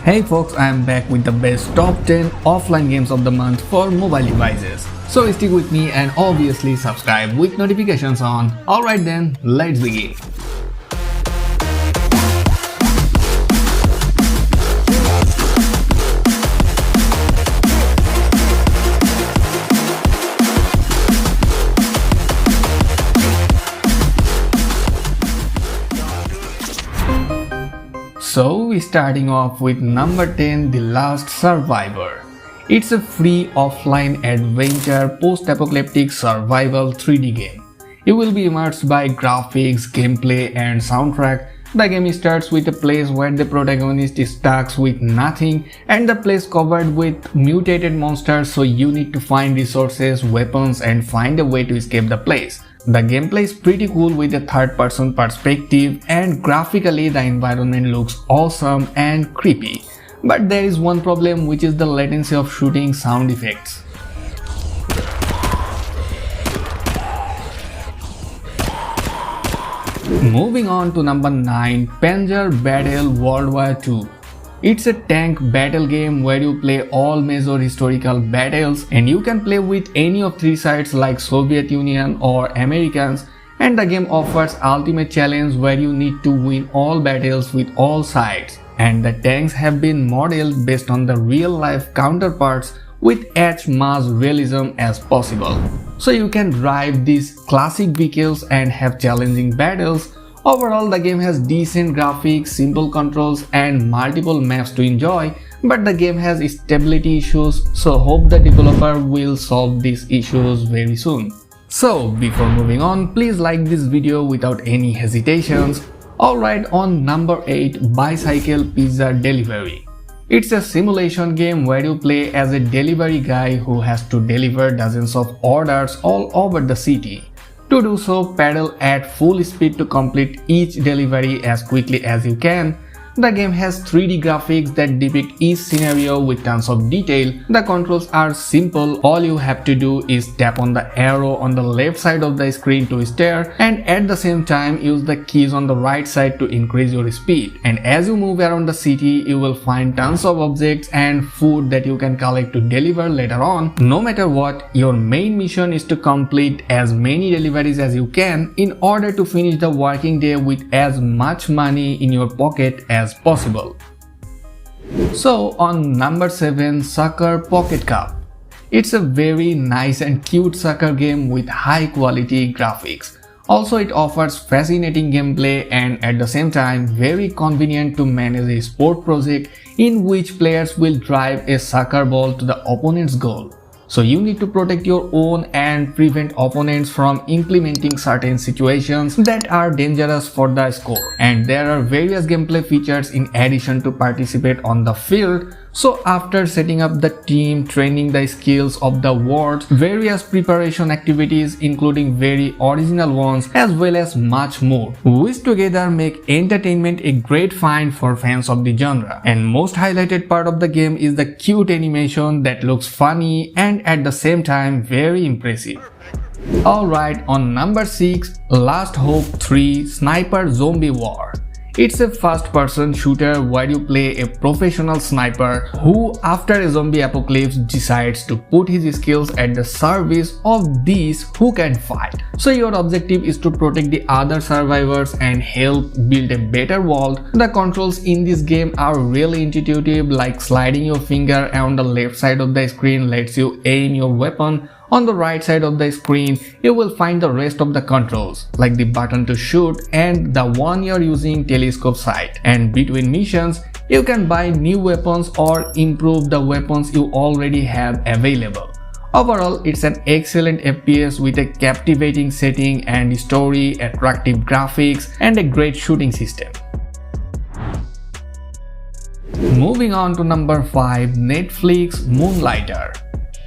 Hey folks, I am back with the best top 10 offline games of the month for mobile devices. So stick with me and obviously subscribe with notifications on. Alright then, let's begin. So starting off with number 10, The Last Survivor. It's a free offline adventure post-apocalyptic survival 3D game. You will be immersed by graphics, gameplay and soundtrack. The game starts with a place where the protagonist is stuck with nothing and the place covered with mutated monsters, so you need to find resources, weapons and find a way to escape the place. The gameplay is pretty cool with a third-person perspective and graphically the environment looks awesome and creepy. But there is one problem, which is the latency of shooting sound effects. Moving on to number 9, Panzer Battle World War II. It's a tank battle game where you play all major historical battles and you can play with any of three sides like Soviet Union or Americans, and the game offers ultimate challenge where you need to win all battles with all sides, and the tanks have been modeled based on the real life counterparts with as much realism as possible. So you can drive these classic vehicles and have challenging battles. Overall, the game has decent graphics, simple controls and multiple maps to enjoy, but the game has stability issues, so hope the developer will solve these issues very soon. So before moving on, please like this video without any hesitations. Alright, on number 8, Bicycle Pizza Delivery. It's a simulation game where you play as a delivery guy who has to deliver dozens of orders all over the city. To do so, pedal at full speed to complete each delivery as quickly as you can. The game has 3D graphics that depict each scenario with tons of detail. The controls are simple, all you have to do is tap on the arrow on the left side of the screen to steer, and at the same time use the keys on the right side to increase your speed. And as you move around the city, you will find tons of objects and food that you can collect to deliver later on. No matter what, your main mission is to complete as many deliveries as you can in order to finish the working day with as much money in your pocket as possible. So on number 7, Soccer Pocket Cup. It's a very nice and cute soccer game with high quality graphics. Also, it offers fascinating gameplay and at the same time very convenient to manage a sport project in which players will drive a soccer ball to the opponent's goal. So you need to protect your own and prevent opponents from implementing certain situations that are dangerous for the score. And there are various gameplay features in addition to participate on the field. So after setting up the team, training the skills of the wards, various preparation activities including very original ones as well as much more, which together make entertainment a great find for fans of the genre. And most highlighted part of the game is the cute animation that looks funny and at the same time very impressive. Alright, on number 6, Last Hope 3 Sniper Zombie War. It's a first-person shooter where you play a professional sniper who, after a zombie apocalypse, decides to put his skills at the service of these who can fight. So your objective is to protect the other survivors and help build a better world. The controls in this game are really intuitive, like sliding your finger on the left side of the screen lets you aim your weapon. On the right side of the screen, you will find the rest of the controls, like the button to shoot and the one you're using telescope sight. And between missions, you can buy new weapons or improve the weapons you already have available. Overall, it's an excellent FPS with a captivating setting and story, attractive graphics, and a great shooting system. Moving on to number 5, Netflix Moonlighter.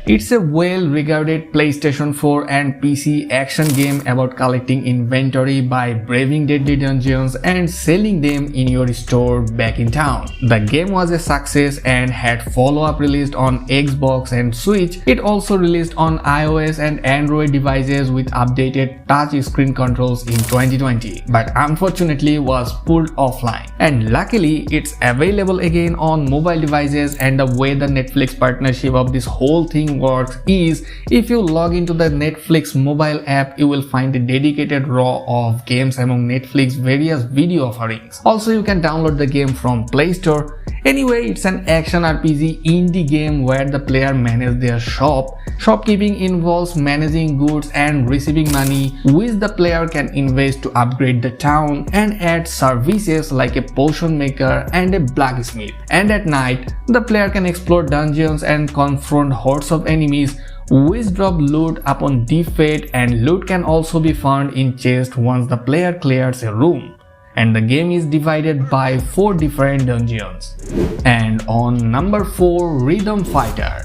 It's a well-regarded PlayStation 4 and PC action game about collecting inventory by braving deadly dungeons and selling them in your store back in town. The game was a success and had follow-up released on Xbox and Switch. It also released on iOS and Android devices with updated touch screen controls in 2020, but unfortunately was pulled offline. And luckily, it's available again on mobile devices, and the way the Netflix partnership of this whole thing works is if you log into the Netflix mobile app, you will find a dedicated row of games among Netflix various video offerings. Also, you can download the game from Play Store. Anyway, it's an action RPG indie game where the player manages their shop. Shopkeeping involves managing goods and receiving money, which the player can invest to upgrade the town and add services like a potion maker and a blacksmith. And at night, the player can explore dungeons and confront hordes of enemies which drop loot upon defeat, and loot can also be found in chests once the player clears a room. And the game is divided by 4 different dungeons. And on number 4, Rhythm Fighter.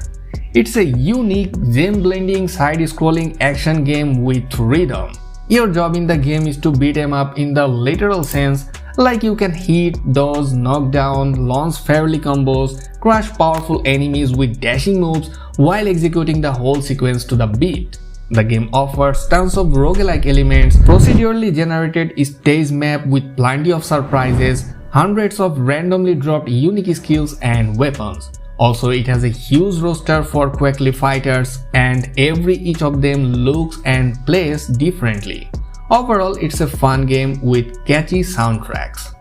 It's a unique gem-blending side-scrolling action game with rhythm. Your job in the game is to beat 'em up in the literal sense, like you can hit, dodge, knock down, launch fairly combos, crush powerful enemies with dashing moves while executing the whole sequence to the beat. The game offers tons of roguelike elements, procedurally generated stage map with plenty of surprises, hundreds of randomly dropped unique skills and weapons. Also, it has a huge roster for quirky fighters, and each of them looks and plays differently. Overall, it's a fun game with catchy soundtracks.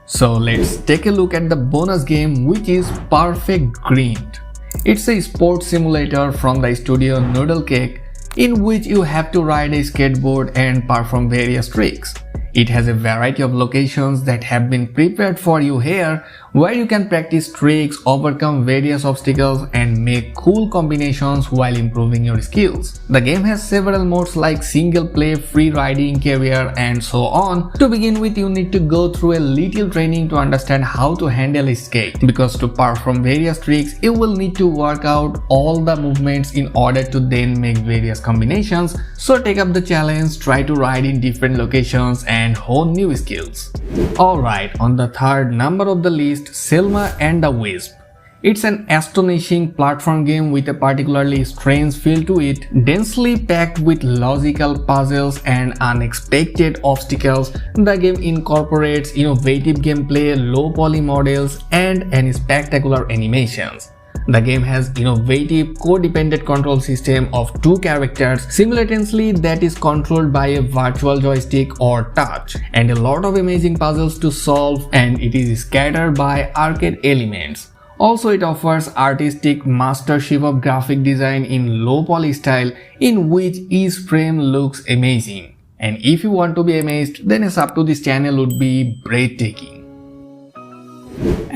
So let's take a look at the bonus game, which is Perfect Grind. It's a sports simulator from the studio Noodle Cake, in which you have to ride a skateboard and perform various tricks. It has a variety of locations that have been prepared for you here, where you can practice tricks, overcome various obstacles, and make cool combinations while improving your skills. The game has several modes like single play, free riding, career, and so on. To begin with, you need to go through a little training to understand how to handle a skate, because to perform various tricks, you will need to work out all the movements in order to then make various combinations. So take up the challenge, try to ride in different locations, and hone new skills. Alright, on the third number of the list, Silma and the Wasp. It's an astonishing platform game with a particularly strange feel to it, densely packed with logical puzzles and unexpected obstacles. The game incorporates innovative gameplay, low poly models, and spectacular animations. The game has innovative codependent control system of 2 characters simultaneously that is controlled by a virtual joystick or touch, and a lot of amazing puzzles to solve, and it is scattered by arcade elements. Also, it offers artistic mastership of graphic design in low poly style, in which each frame looks amazing. And if you want to be amazed, then a sub to this channel would be breathtaking.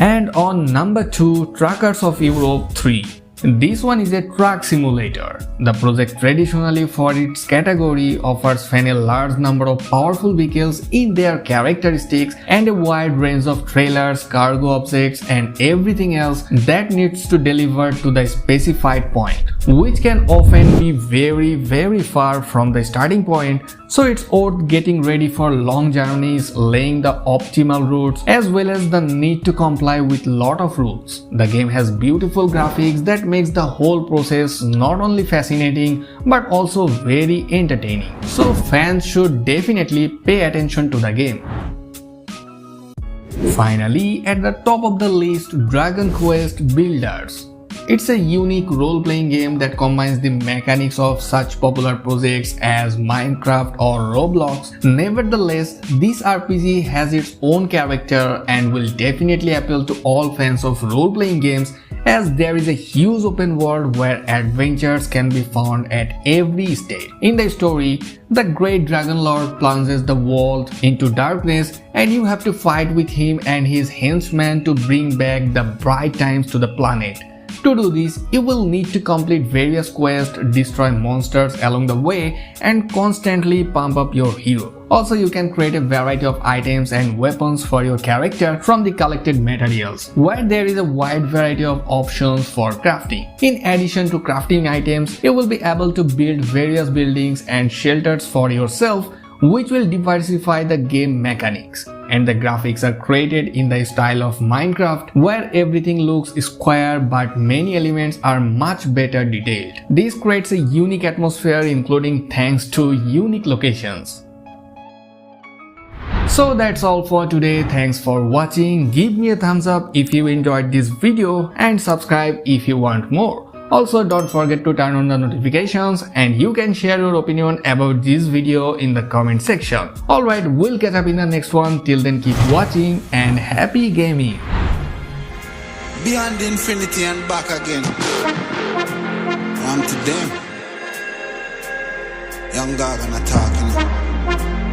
And on number 2, Truckers of Europe 3. This one is a truck simulator. The project traditionally for its category offers a large number of powerful vehicles in their characteristics and a wide range of trailers, cargo objects, and everything else that needs to deliver to the specified point, which can often be very far from the starting point. So it's worth getting ready for long journeys, laying the optimal routes, as well as the need to comply with lot of rules. The game has beautiful graphics that makes the whole process not only fascinating but also very entertaining. So fans should definitely pay attention to the game. Finally, at the top of the list, Dragon Quest Builders. It's a unique role-playing game that combines the mechanics of such popular projects as Minecraft or Roblox. Nevertheless, this RPG has its own character and will definitely appeal to all fans of role-playing games, as there is a huge open world where adventures can be found at every stage. In the story, the great Dragon Lord plunges the world into darkness, and you have to fight with him and his henchmen to bring back the bright times to the planet. To do this, you will need to complete various quests, destroy monsters along the way, and constantly pump up your hero. Also, you can create a variety of items and weapons for your character from the collected materials, where there is a wide variety of options for crafting. In addition to crafting items, you will be able to build various buildings and shelters for yourself, which will diversify the game mechanics. And the graphics are created in the style of Minecraft, where everything looks square but many elements are much better detailed. This creates a unique atmosphere, including thanks to unique locations. So that's all for today. Thanks for watching. Give me a thumbs up if you enjoyed this video and subscribe if you want more. Also, don't forget to turn on the notifications, and you can share your opinion about this video in the comment section. Alright, we'll catch up in the next one. Till then, keep watching and happy gaming. Beyond infinity and back again. I'm to them. Young dog and a talking.